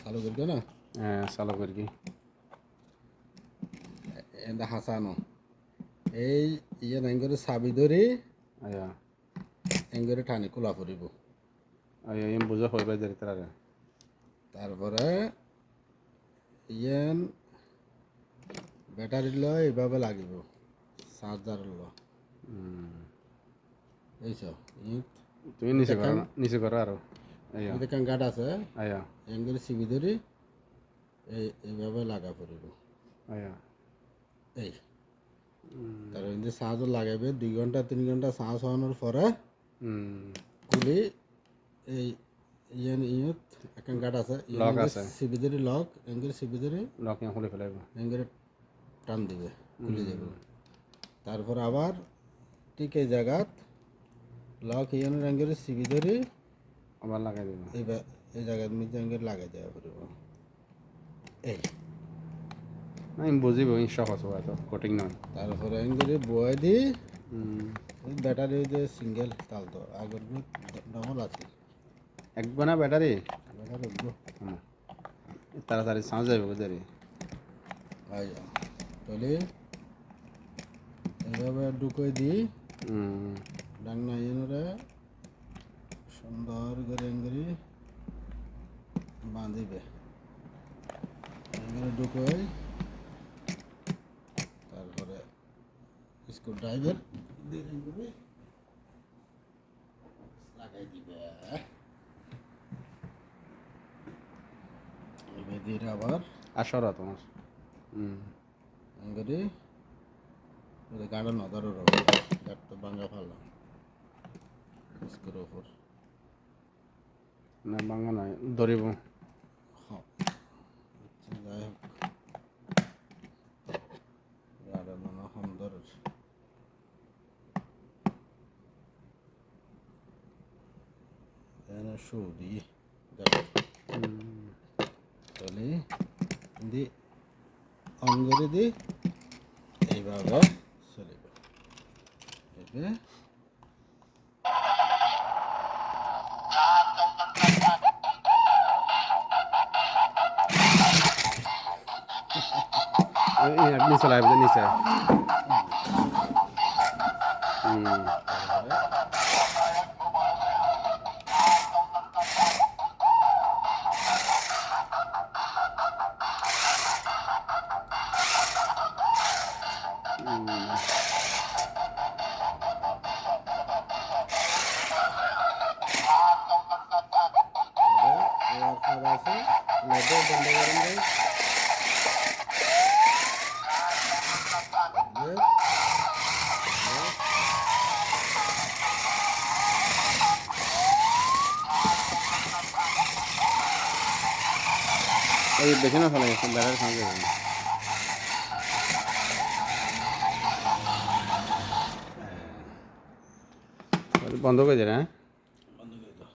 চালু করবে না চালু করি কি এন্দা হাসানো এই ইয়ে এঙ্গরে চাবি ধরি আয়া এঙ্গরে টানি খোলা পড়িব আয়া এম বুঝা হইবাই দেরি তারা তারপরে ইয়েন ব্যাটারি লয় এইভাবে লাগিব চার্জার ল এইছ তুমি নিচে করো আরো আয়া দেখেন গার্ড আছে আয়া এঙ্গরে চিবি ধরি এইভাবে লাগা পড়িব আয়া এই তার মধ্যে চার্জও লাগাইবে 2 ঘন্টা 3 ঘন্টা চার্জ হওয়ানোর পরে খুলি এই ইয়ান ইয়ত একটা গার্ড আছে লক আছে সিবিদের লক এঙ্গের সিবিদের লক ইয়া খুলে ফেলাইব এঙ্গের টান দিবে খুলে যাবে তারপর আবার ঠিক এই জায়গাত লক ইয়ানের এঙ্গের সিবিদের আবার লাগাই দিব এই জায়গার মধ্যে এঙ্গের লাগাই দেওয়া পড়িব এই আমি বুঝিব সহজ হওয়া তো কঠিন নয় তারপরে এঙ্গের বয় দি ব্যাটারি যে সিঙ্গেল তাল তো আগের ডবল আছে একবার না ব্যাটারি ব্যাটারি তাড়াতাড়ি চার্জ যাবে বুঝারি তাহলে এইভাবে ঢুকোই দিই ডাংনা ইয়েনরে সুন্দর করে এঙ্গরি বাঁধিবে এঙ্গরে ঢুকোই তারপরে স্ক্রু ড্রাইভার দিয়ে এঙ্গরি লাগাই দিবে এবার দিয়ে আবার আসরা তোমার এঙ্গরি গাড়া নদারও গাড় তো ভাঙা ফেলা স্ক্রুর উপর না ভাঙা নয় ধরিব যাই হোক গাড়া মনে সুন্দর শু দিই তাহলে দি অন করে দিই এইভাবে চলিব এবার নিচে লাগবে নিচে আছে লাইট বন্ধ করেন ভাই এই বেশি না ফেলে গেছে ব্যাটারি সঙ্গে বন্ধ করে দেয় হ্যাঁ